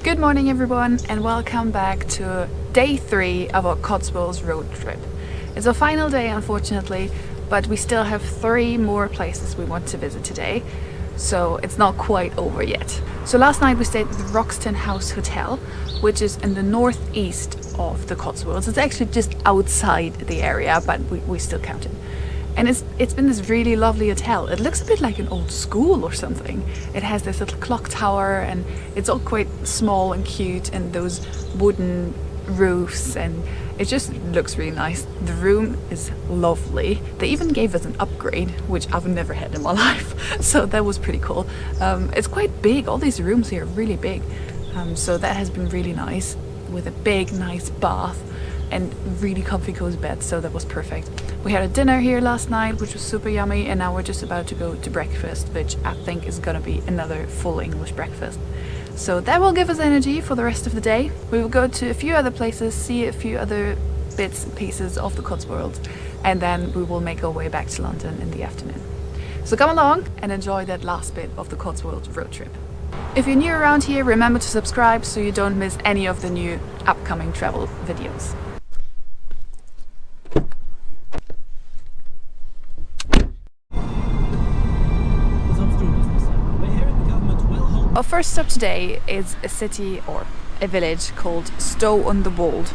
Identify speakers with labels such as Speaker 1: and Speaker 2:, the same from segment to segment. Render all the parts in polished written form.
Speaker 1: Good morning everyone and welcome back to day 3 of our Cotswolds road trip. It's our final day unfortunately, but we still have 3 more places we want to visit today, so it's not quite over yet. So last night we stayed at the Wroxton House Hotel, which is in the northeast of the Cotswolds. It's actually just outside the area, but we still count it. And it's been this really lovely hotel. It looks a bit like an old school or something. It has this little clock tower and it's all quite small and cute, and those wooden roofs, and it just looks really nice. The room is lovely. They even gave us an upgrade, which I've never had in my life. So that was pretty cool. It's quite big. All these rooms here are really big. So that has been really nice, with a big nice bath and really comfy cozy bed, so that was perfect. We had a dinner here last night which was super yummy, and now we're just about to go to breakfast, which I think is gonna be another full English breakfast. So that will give us energy for the rest of the day. We will go to a few other places, see a few other bits and pieces of the Cotswolds, and then we will make our way back to London in the afternoon. So come along and enjoy that last bit of the Cotswolds road trip. If you're new around here, remember to subscribe so you don't miss any of the new upcoming travel videos. Our first stop today is a city or a village called Stow-on-the-Wold,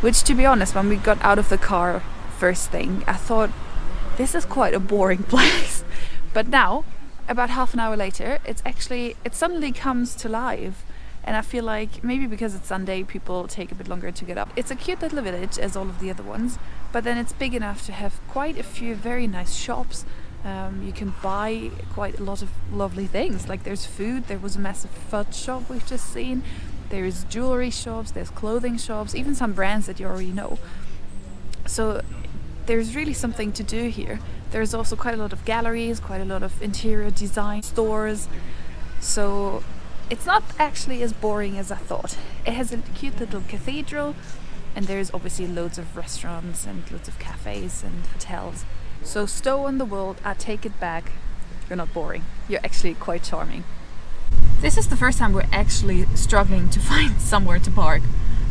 Speaker 1: which, to be honest, when we got out of the car first thing, I thought this is quite a boring place. But now, about half an hour later, it suddenly comes to life, and I feel like maybe because it's Sunday people take a bit longer to get up. It's a cute little village as all of the other ones, but then it's big enough to have quite a few very nice shops. You can buy quite a lot of lovely things, like there's food. There was a massive fudge shop we've just seen, there's jewelry shops, there's clothing shops, even some brands that you already know. So there's really something to do here. There's also quite a lot of galleries, quite a lot of interior design stores, so it's not actually as boring as I thought. It has a cute little cathedral, and there's obviously loads of restaurants and loads of cafes and hotels. So Stow-on-the-Wold, I take it back, you're not boring, you're actually quite charming. This is the first time we're actually struggling to find somewhere to park,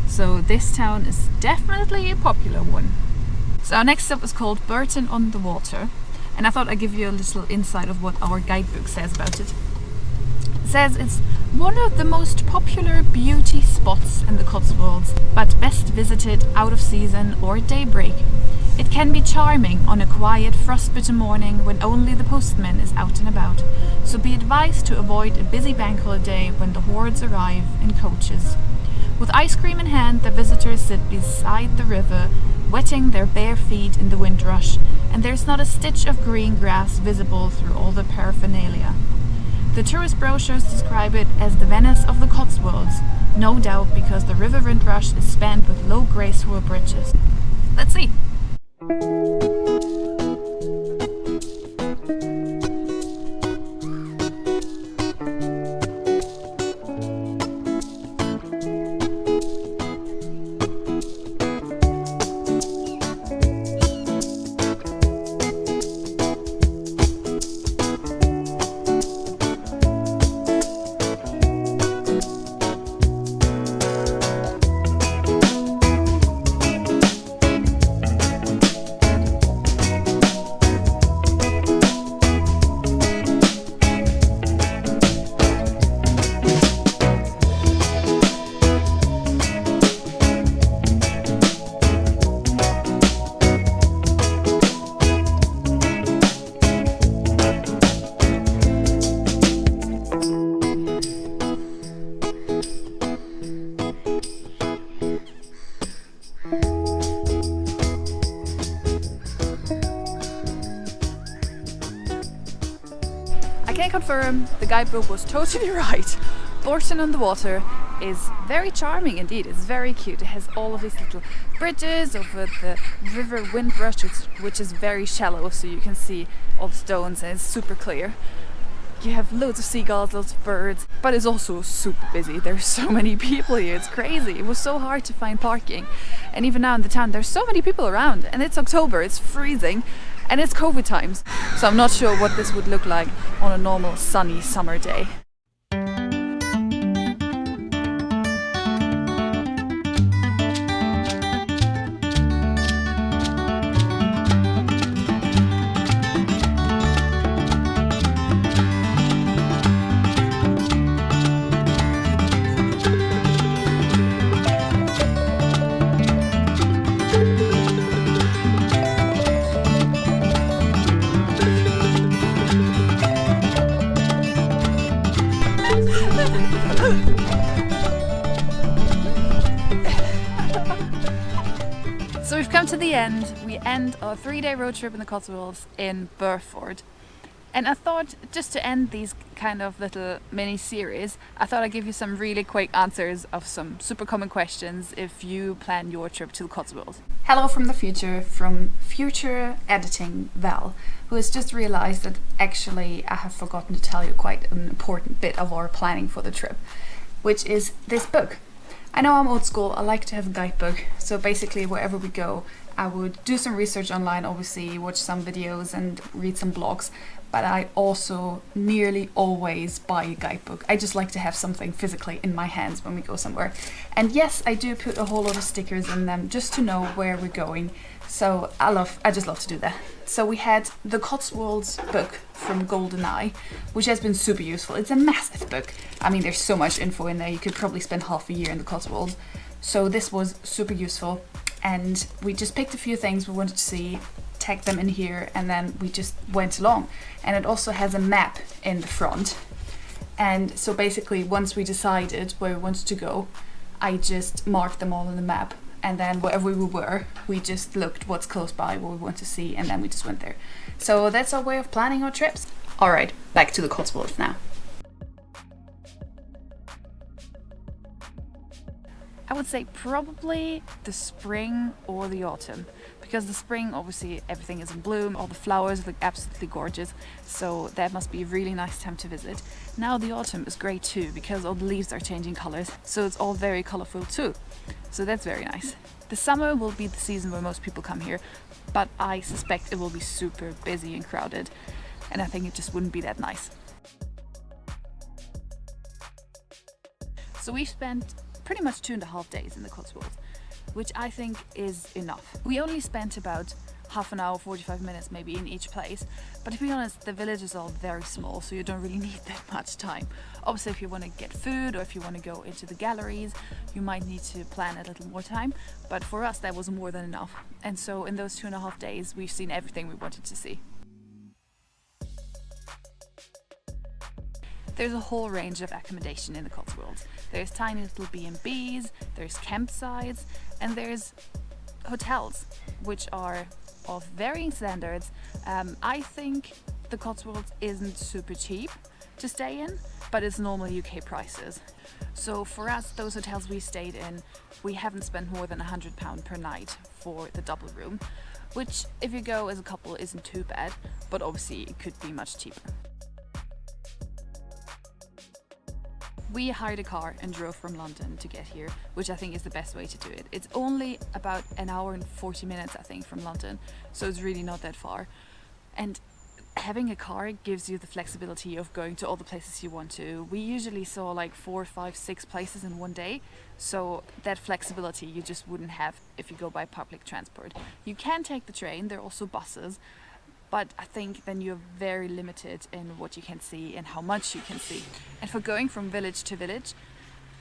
Speaker 1: so this town is definitely a popular one. So our next stop is called Bourton-on-the-Water, and I thought I'd give you a little insight of what our guidebook says about it. It says it's one of the most popular beauty spots in the Cotswolds, but best visited out of season or daybreak. It can be charming on a quiet, frostbitten morning when only the postman is out and about, so be advised to avoid a busy bank holiday when the hordes arrive in coaches. With ice cream in hand, the visitors sit beside the river, wetting their bare feet in the windrush, and there's not a stitch of green grass visible through all the paraphernalia. The tourist brochures describe it as the Venice of the Cotswolds, no doubt because the river windrush is spanned with low graceful bridges. Let's see! I can confirm the guidebook was totally right. Bourton-on-the-Water is very charming indeed. It's very cute. It has all of these little bridges over the river Windrush, which is very shallow, so you can see all the stones and it's super clear. You have loads of seagulls, loads of birds, but it's also super busy. There's so many people here, it's crazy. It was so hard to find parking, and even now in the town there's so many people around, and it's October, it's freezing, and it's COVID times, so I'm not sure what this would look like on a normal sunny summer day. So we've come to the end. We end our 3-day road trip in the Cotswolds in Burford. And I thought, just to end these kind of little mini series, I thought I'd give you some really quick answers of some super common questions if you plan your trip to the Cotswolds. Hello from the future, from future editing Val, who has just realized that actually I have forgotten to tell you quite an important bit of our planning for the trip, which is this book. I know I'm old school, I like to have a guidebook, so basically wherever we go I would do some research online, obviously watch some videos and read some blogs, but I also nearly always buy a guidebook. I just like to have something physically in my hands when we go somewhere. And yes, I do put a whole lot of stickers in them just to know where we're going. So I just love to do that. So we had the Cotswolds book from GoldenEye, which has been super useful. It's a massive book. I mean, there's so much info in there. You could probably spend half a year in the Cotswolds. So this was super useful. And we just picked a few things we wanted to see, tagged them in here, and then we just went along. And it also has a map in the front. And so basically, once we decided where we wanted to go, I just marked them all on the map. And then wherever we were, we just looked what's close by, what we want to see, and then we just went there. So that's our way of planning our trips. All right, back to the Cotswolds now. I would say probably the spring or the autumn, because the spring, obviously everything is in bloom, all the flowers look absolutely gorgeous, so that must be a really nice time to visit. Now the autumn is great too, because all the leaves are changing colors, so it's all very colorful too, so that's very nice. The summer will be the season where most people come here, but I suspect it will be super busy and crowded, and I think it just wouldn't be that nice. So we've spent pretty much 2.5 days in the Cotswolds, which I think is enough. We only spent about half an hour, 45 minutes maybe in each place, but to be honest, the villages are very small, so you don't really need that much time. Obviously, if you want to get food or if you want to go into the galleries, you might need to plan a little more time, but for us that was more than enough. And so in those 2.5 days, we've seen everything we wanted to see. There's a whole range of accommodation in the Cotswolds. There's tiny little B&Bs, there's campsites, and there's hotels, which are of varying standards. I think the Cotswolds isn't super cheap to stay in, but it's normally UK prices. So for us, those hotels we stayed in, we haven't spent more than £100 per night for the double room, which if you go as a couple isn't too bad, but obviously it could be much cheaper. We hired a car and drove from London to get here, which I think is the best way to do it. It's only about an hour and 40 minutes, I think, from London, so it's really not that far. And having a car gives you the flexibility of going to all the places you want to. We usually saw like 4, 5, 6 places in one day, so that flexibility you just wouldn't have if you go by public transport. You can take the train, there are also buses, but I think then you're very limited in what you can see and how much you can see. And for going from village to village,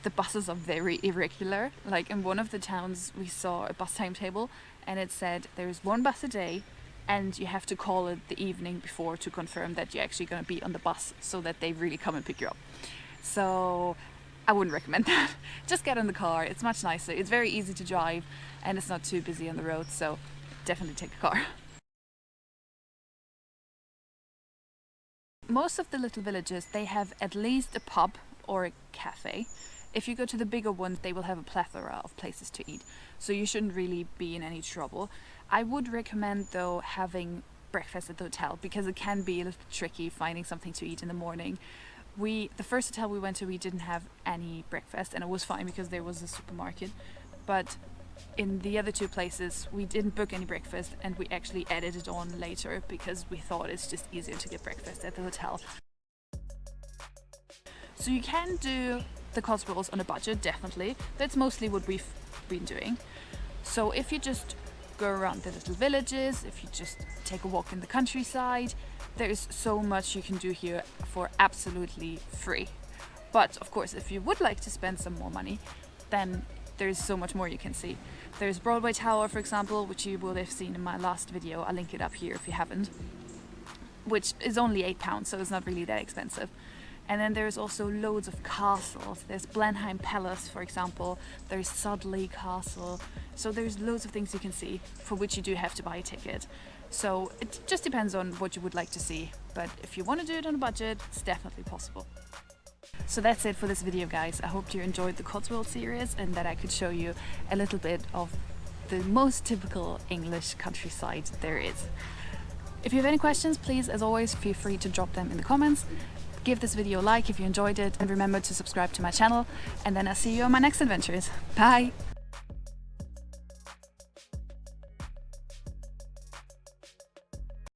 Speaker 1: the buses are very irregular. Like in one of the towns we saw a bus timetable and it said there is 1 bus a day and you have to call it the evening before to confirm that you're actually going to be on the bus so that they really come and pick you up. So I wouldn't recommend that. Just get in the car, it's much nicer, it's very easy to drive and it's not too busy on the road, so definitely take a car. Most of the little villages, they have at least a pub or a cafe. If you go to the bigger ones, they will have a plethora of places to eat, so you shouldn't really be in any trouble. I would recommend though having breakfast at the hotel, because it can be a little tricky finding something to eat in the morning. The first hotel we went to, we didn't have any breakfast, and it was fine because there was a supermarket, but in the other 2 places we didn't book any breakfast and we actually added it on later because we thought it's just easier to get breakfast at the hotel. So you can do the Cotswolds on a budget, definitely. That's mostly what we've been doing. So if you just go around the little villages, if you just take a walk in the countryside, there is so much you can do here for absolutely free. But of course, if you would like to spend some more money, then there's so much more you can see. There's Broadway Tower, for example, which you will have seen in my last video. I'll link it up here if you haven't, which is only £8, so it's not really that expensive. And then there's also loads of castles. There's Blenheim Palace, for example. There's Sudley Castle. So there's loads of things you can see, for which you do have to buy a ticket. So it just depends on what you would like to see. But if you want to do it on a budget, it's definitely possible. So that's it for this video, guys. I hope you enjoyed the Cotswold series and that I could show you a little bit of the most typical English countryside there is. If you have any questions, please, as always, feel free to drop them in the comments. Give this video a like if you enjoyed it, and remember to subscribe to my channel, and then I'll see you on my next adventures. Bye!